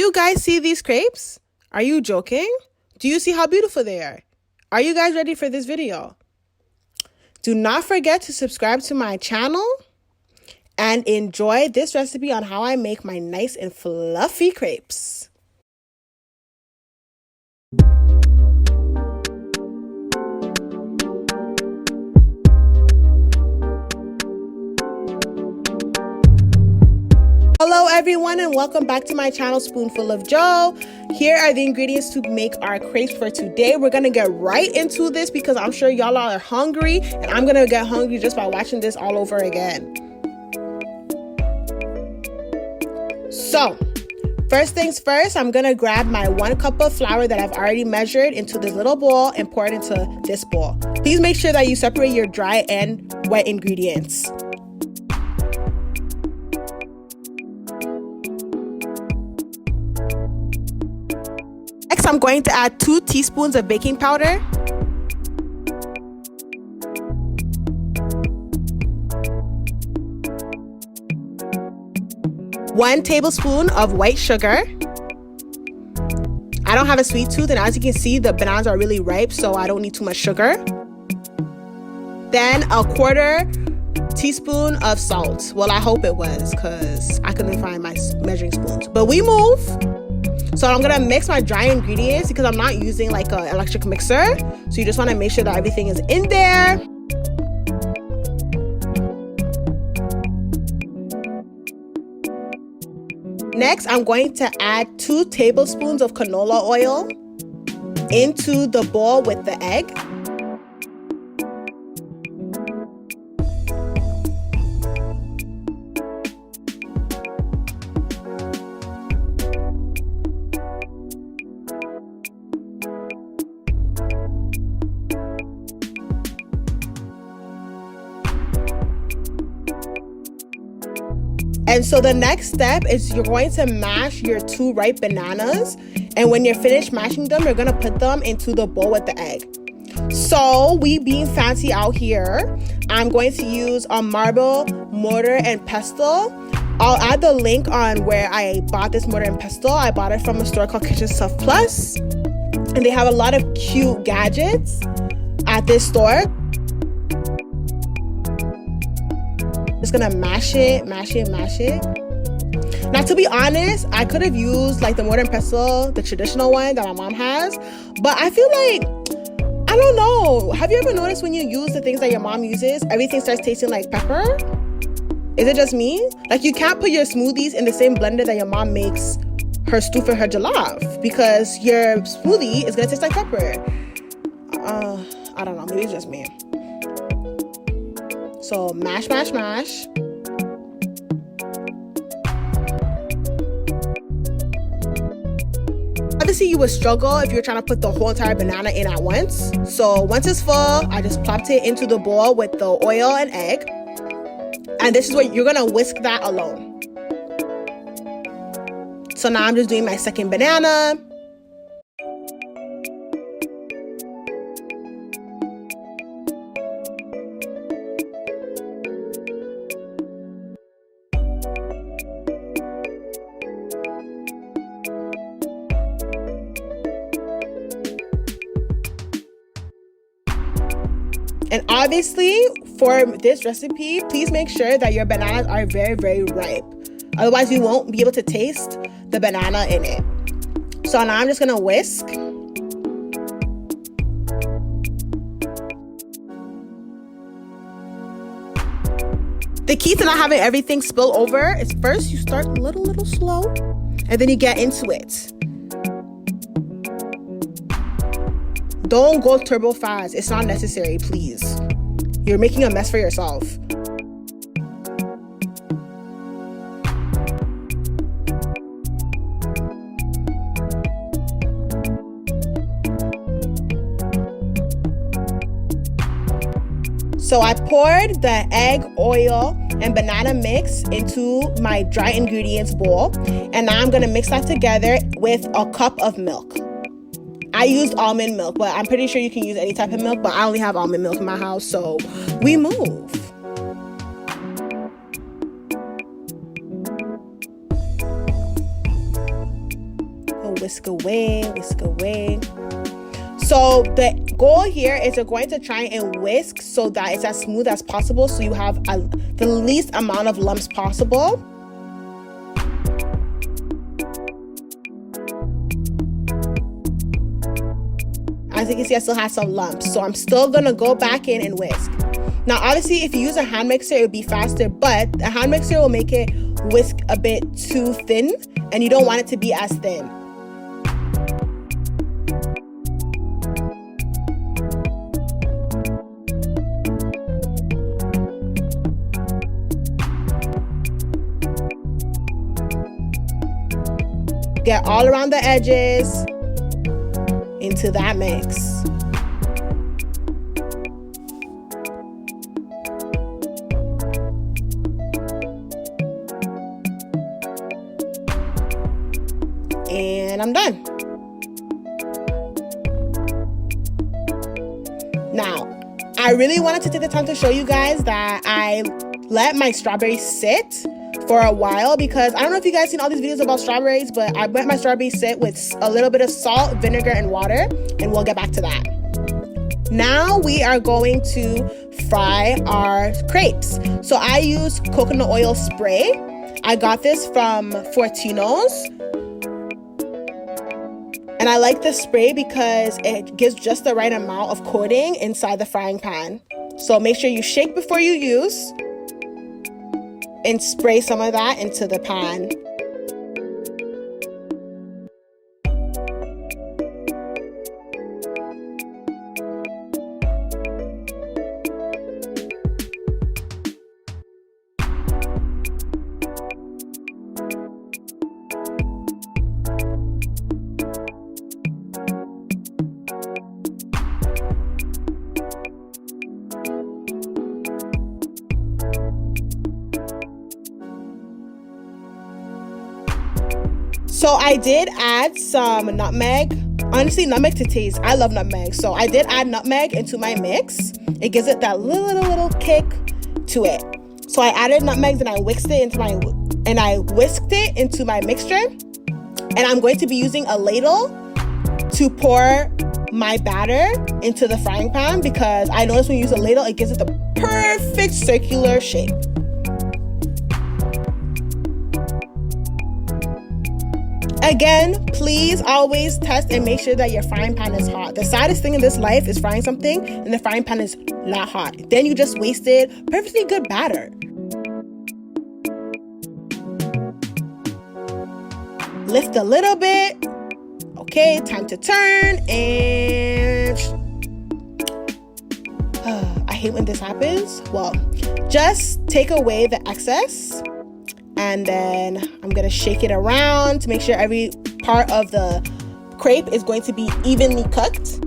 you guys see these crepes? Are you joking? Do you see how beautiful they are? Are you guys ready for this video? Do not forget to subscribe to my channel and enjoy this recipe on how I make my nice and fluffy crepes. Hello everyone and welcome back to my channel Spoonful of Joe. Here are the ingredients to make our crepes for today. We're gonna get right into this because I'm sure y'all are hungry and I'm gonna get hungry just by watching this all over again. So first things first, I'm gonna grab my 1 cup of flour that I've already measured into this little bowl and pour it into this bowl. Please make sure that you separate your dry and wet ingredients. Next, I'm going to add 2 teaspoons of baking powder. One tablespoon of white sugar. I don't have a sweet tooth, and as you can see, the bananas are really ripe, so I don't need too much sugar. Then a 1/4 teaspoon of salt. Well, I hope it was, because I couldn't find my measuring spoons. But we move. So I'm gonna mix my dry ingredients because I'm not using like an electric mixer. So you just wanna make sure that everything is in there. Next, I'm going to add 2 tablespoons of canola oil into the bowl with the egg. And so the next step is you're going to mash your 2 ripe bananas. And when you're finished mashing them, you're going to put them into the bowl with the egg. So we being fancy out here, I'm going to use a marble mortar and pestle. I'll add the link on where I bought this mortar and pestle. I bought it from a store called Kitchen Stuff Plus. And they have a lot of cute gadgets at this store. Just gonna mash it. Now, to be honest, I could have used like the mortar and pestle, the traditional one that my mom has, but I feel like, I don't know. Have you ever noticed when you use the things that your mom uses, everything starts tasting like pepper? Is it just me? Like, you can't put your smoothies in the same blender that your mom makes her stew for her jollof because your smoothie is gonna taste like pepper. I don't know, maybe it's just me. So mash. Obviously, you would struggle if you're trying to put the whole entire banana in at once. So once it's full, I just plopped it into the bowl with the oil and egg. And this is where you're gonna whisk that alone. So now I'm just doing my second banana. And obviously, for this recipe, please make sure that your bananas are very, very ripe. Otherwise, you won't be able to taste the banana in it. So now I'm just gonna whisk. The key to not having everything spill over is first you start a little slow, and then you get into it. Don't go turbo fast. It's not necessary, please. You're making a mess for yourself. So I poured the egg, oil, and banana mix into my dry ingredients bowl. And now I'm gonna mix that together with a cup of milk. I used almond milk, but I'm pretty sure you can use any type of milk, but I only have almond milk in my house, so we move. a whisk away, whisk away. So the goal here is you're going to try and whisk so that it's as smooth as possible, so you have the least amount of lumps possible. As you can see, I still have some lumps, so I'm still gonna go back in and whisk. Now, obviously, if you use a hand mixer, it would be faster, but a hand mixer will make it whisk a bit too thin, and you don't want it to be as thin. Get all around the edges into that mix. And I'm done. Now, I really wanted to take the time to show you guys that I let my strawberries sit for a while, because I don't know if you guys seen all these videos about strawberries, but I let my strawberries sit with a little bit of salt, vinegar, and water, and we'll get back to that. Now we are going to fry our crepes. So I use coconut oil spray. I got this from Fortino's. And I like this spray because it gives just the right amount of coating inside the frying pan. So make sure you shake before you use and spray some of that into the pan. So I did add some nutmeg. Honestly, nutmeg to taste. I love nutmeg. So I did add nutmeg into my mix. It gives it that little kick to it. So I added nutmeg and I whisked it into my mixture. And I'm going to be using a ladle to pour my batter into the frying pan, because I noticed when you use a ladle, it gives it the perfect circular shape. Again, please always test and make sure that your frying pan is hot. The saddest thing in this life is frying something and the frying pan is not hot. Then you just wasted perfectly good batter. Lift a little bit. Okay, time to turn, and I hate when this happens. Well, just take away the excess. And then I'm gonna shake it around to make sure every part of the crepe is going to be evenly cooked.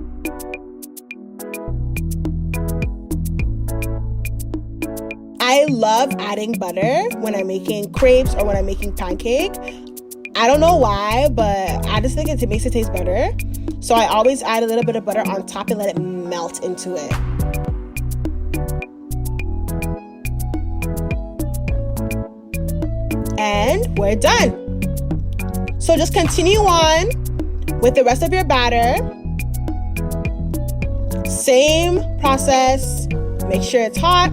I love adding butter when I'm making crepes or when I'm making pancake. I don't know why, but I just think it makes it taste better. So I always add a little bit of butter on top and let it melt into it. And we're done. So just continue on with the rest of your batter. Same process. Make sure it's hot.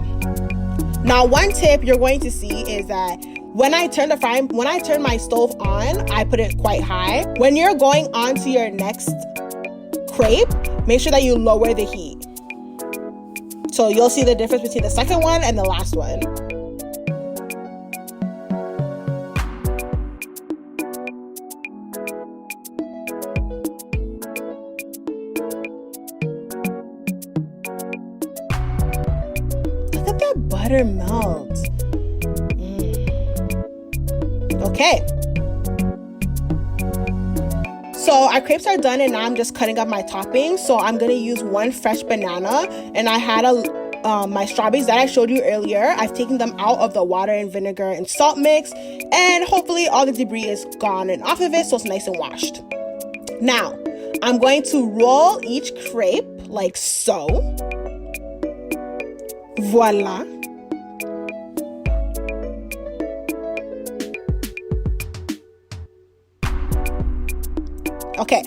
Now, one tip you're going to see is that when I turn my stove on, I put it quite high. When you're going on to your next crepe, make sure that you lower the heat. So you'll see the difference between the second one and the last one. Butter melt. Okay. So our crepes are done, and now I'm just cutting up my toppings. So I'm gonna use one fresh banana, and I had my strawberries that I showed you earlier. I've taken them out of the water and vinegar and salt mix, and hopefully all the debris is gone and off of it, so it's nice and washed. Now I'm going to roll each crepe like so. Voila. Okay,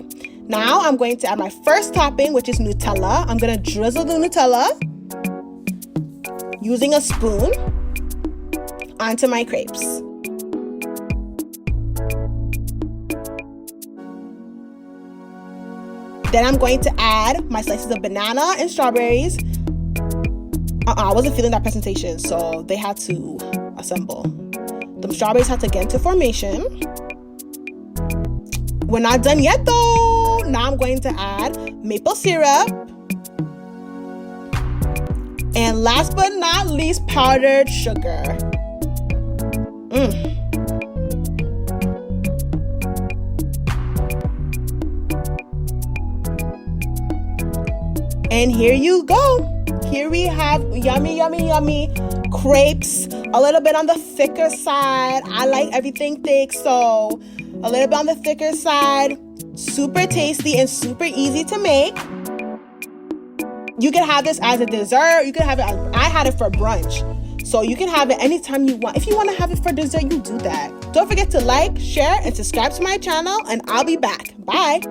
now I'm going to add my first topping, which is Nutella. I'm going to drizzle the Nutella using a spoon onto my crepes. Then I'm going to add my slices of banana and strawberries. I wasn't feeling that presentation, so they had to assemble. The strawberries had to get into formation. We're not done yet though. Now I'm going to add maple syrup. And last but not least, powdered sugar. And here you go. Here we have yummy, yummy, yummy crepes. A little bit on the thicker side. I like everything thick, so a little bit on the thicker side. Super tasty and super easy to make. You can have this as a dessert. You can have it. I had it for brunch. So you can have it anytime you want. If you want to have it for dessert, you do that. Don't forget to like, share, and subscribe to my channel, and I'll be back. Bye.